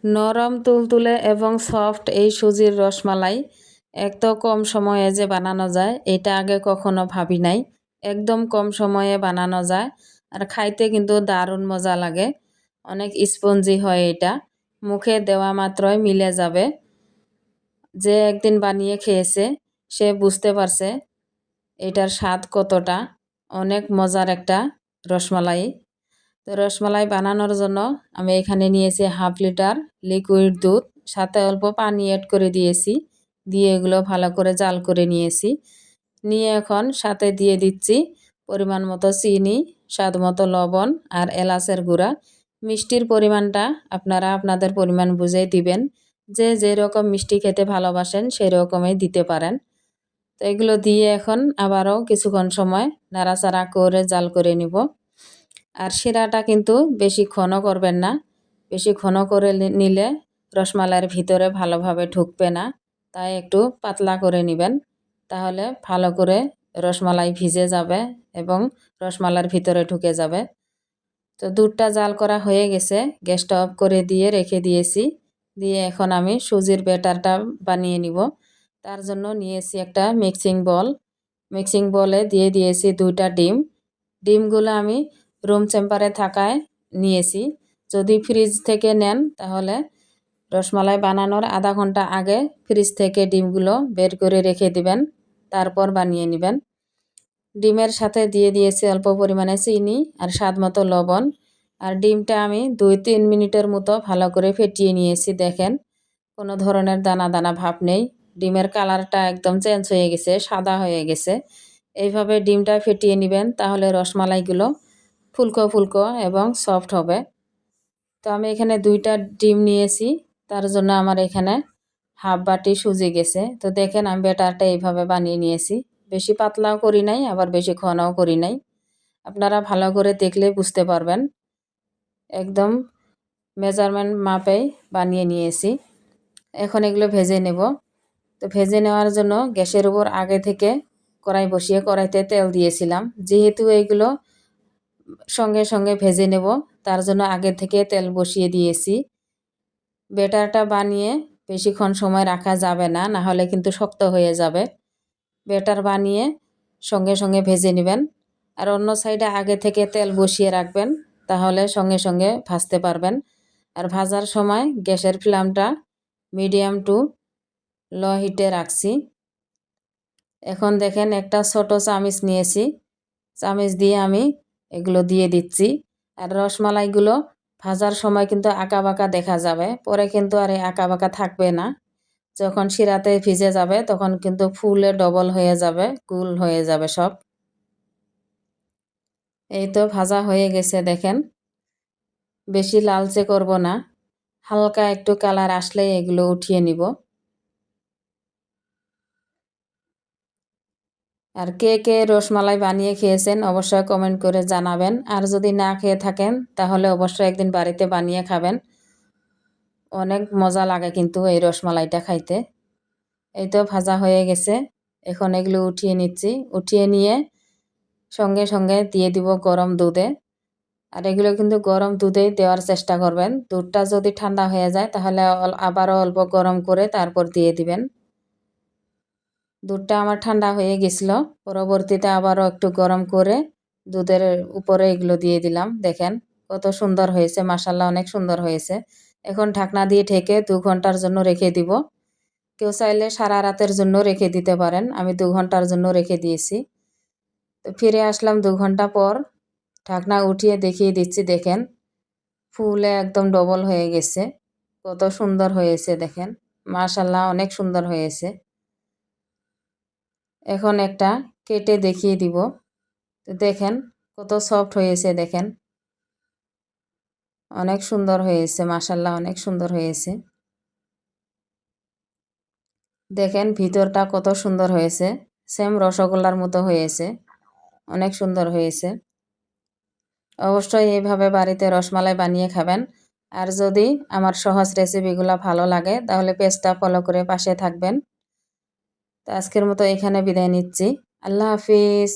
নরম তুলতুলে এবং সফট এই সুজির রসমালাই এত কম সময়ে যে বানানো যায় এটা আগে কখনো ভাবি নাই। একদম কম সময়ে বানানো যায় আর খাইতে কিন্তু দারুণ মজা লাগে। অনেক স্পঞ্জি হয় এটা, মুখে দেওয়া মাত্রই মিলে যাবে। যে একদিন বানিয়ে খেয়েছে সে বুঝতে পারছে এটার স্বাদ কতটা। অনেক মজার একটা রসমালাই। তো রসমালাই বানানোর জন্য আমি এখানে নিয়েছি 1/2 লিটার লিকুইড দুধ, সাথে অল্প পানি অ্যাড করে দিয়েছি। দিয়ে এগুলো ভালো করে জাল করে নিয়েছি। নিয়ে এখন সাথে দিয়ে দিচ্ছি পরিমাণ মতো চিনি, স্বাদ মতো লবণ আর এলাচের গুঁড়া। মিষ্টির পরিমাণটা আপনারা আপনাদের পরিমাণ বুঝেই দিবেন। যে যেরকম মিষ্টি খেতে ভালোবাসেন সেই রকমই দিতে পারেন। তো এগুলো দিয়ে এখন আবারও কিছুক্ষণ সময় নাড়াচাড়া করে জাল করে নিব। আর শিরাটা কিন্তু বেশি ঘন করবেন না, বেশি ঘন করে নিলে রসমালাইয়ের ভিতরে ভালোভাবে ঢুকবে না। তাই একটু পাতলা করে নেবেন, তাহলে ভালো করে রসমালাই ভিজে যাবে এবং রসমালাইয়ের ভিতরে ঢুকে যাবে। তো দুধটা জাল করা হয়ে গেছে, গ্যাসটা অফ করে দিয়ে রেখে দিয়েছি। দিয়ে এখন আমি সুজির ব্যাটারটা বানিয়ে নিব। তার জন্য নিয়েছি একটা মিক্সিং বল। মিক্সিং বলে দিয়ে দিয়েছি 2টা ডিম। ডিমগুলো আমি রুম টেম্পারে থাকায় নিয়েছি। যদি ফ্রিজ থেকে নেন তাহলে রসমালাই বানানোর আধা ঘন্টা আগে ফ্রিজ থেকে ডিমগুলো বের করে রেখে দিবেন, তারপর বানিয়ে নেবেন। ডিমের সাথে দিয়ে দিয়েছি অল্প পরিমাণে চিনি আর স্বাদ মতো লবণ। আর ডিমটা আমি 2-3 মিনিটের মতো ভালো করে ফেটিয়ে নিয়েছি। দেখেন কোনো ধরনের দানা দানা ভাব নেই। ডিমের কালারটা একদম চেঞ্জ হয়ে গেছে, সাদা হয়ে গেছে। এইভাবে ডিমটা ফেটিয়ে নেবেন, তাহলে রসমালাইগুলো ফুলকো ফুলকো এবং সফট হবে। তো আমি এখানে 2টা ডিম নিয়েছি, তার জন্য আমার এখানে হাফ বাটি সুজি গেছে। তো দেখেন আমি ব্যাটারটা এইভাবে বানিয়ে নিয়েছি। বেশি পাতলাও করি নাই, আবার বেশি ঘনও করি নাই। আপনারা ভালো করে দেখলে বুঝতে পারবেন। একদম মেজারমেন্ট মাপেই বানিয়ে নিয়েছি। এখন এগুলো ভেজে নেব। তো ভেজে নেওয়ার জন্য গ্যাসের উপর আগে থেকে কড়াই বসিয়ে কড়াইতে তেল দিয়েছিলাম। যেহেতু এইগুলো সঙ্গে সঙ্গে ভেজে নেব, তার জন্য আগে থেকে তেল বসিয়ে দিয়েছি। ব্যাটারটা বানিয়ে বেশিক্ষণ সময় রাখা যাবে না, না হলে কিন্তু শক্ত হয়ে যাবে। ব্যাটার বানিয়ে সঙ্গে সঙ্গে ভেজে নেবেন। আর অন্য সাইডে আগে থেকে তেল বসিয়ে রাখবেন, তাহলে সঙ্গে সঙ্গে ভাজতে পারবেন। আর ভাজার সময় গ্যাসের ফ্লেমটা মিডিয়াম টু লো হিটে রাখছি। এখন দেখেন একটা ছোট চামচ নিয়েছি, চামচ দিয়ে আমি এগুলো দিয়ে দিচ্ছি। আর রসমালাইগুলো ভাজার সময় কিন্তু আঁকা বাঁকা দেখা যাবে, পরে কিন্তু আর এই আঁকা বাঁকা থাকবে না। যখন শিরাতে ভিজে যাবে তখন কিন্তু ফুলে ডবল হয়ে যাবে, গোল হয়ে যাবে সব। এই তো ভাজা হয়ে গেছে দেখেন। বেশি লালচে করব না, হালকা একটু কালার আসলেই এগুলো উঠিয়ে নিব। আর কে কে রসমালাই বানিয়ে খেয়েছেন অবশ্যই কমেন্ট করে জানাবেন। আর যদি না খেয়ে থাকেন তাহলে অবশ্যই একদিন বাড়িতে বানিয়ে খাবেন। অনেক মজা লাগে কিন্তু এই রসমালাইটা খাইতে। এই তো ভাজা হয়ে গেছে, এখন এগুলো উঠিয়ে নিচ্ছি। উঠিয়ে নিয়ে সঙ্গে সঙ্গে দিয়ে দিব গরম দুধে। আর এগুলো কিন্তু গরম দুধেই দেওয়ার চেষ্টা করবেন। দুধটা যদি ঠান্ডা হয়ে যায় তাহলে আবারও অল্প গরম করে তারপর দিয়ে দিবেন। দুধটা আমার ঠান্ডা হয়ে গেছিল, পরবর্তীতে আবারও একটু গরম করে দুধের উপরে এগুলো দিয়ে দিলাম। দেখেন কত সুন্দর হয়েছে, মাশাআল্লাহ অনেক সুন্দর হয়েছে। এখন ঢাকনা দিয়ে ঢেকে 2 ঘন্টার জন্য রেখে দিব। কেউ চাইলে সারা রাতের জন্য রেখে দিতে পারেন, আমি 2 ঘন্টার জন্য রেখে দিয়েছি। তো ফিরে আসলাম 2 ঘন্টা পর, ঢাকনা উঠিয়ে দেখিয়ে দিচ্ছি। দেখেন ফুলে একদম ডবল হয়ে গেছে, কত সুন্দর হয়েছে দেখেন, মাশাআল্লাহ অনেক সুন্দর হয়েছে। এখন একটা কেটে দেখিয়ে দিব। তো দেখেন কত সফট হয়েছে, দেখেন অনেক সুন্দর হয়েছে, মাশাআল্লাহ অনেক সুন্দর হয়েছে। দেখেন ভিতরটা কত সুন্দর হয়েছে, সেম রসগোল্লার মতো হয়েছে, অনেক সুন্দর হয়েছে। অবশ্যই এইভাবে বাড়িতে রসমালাই বানিয়ে খাবেন। আর যদি আমার সহজ রেসিপিগুলো ভালো লাগে তাহলে পেজটা ফলো করে পাশে থাকবেন। তো আজকের মতো এখানে বিদায় নিচ্ছি। আল্লাহ হাফিজ।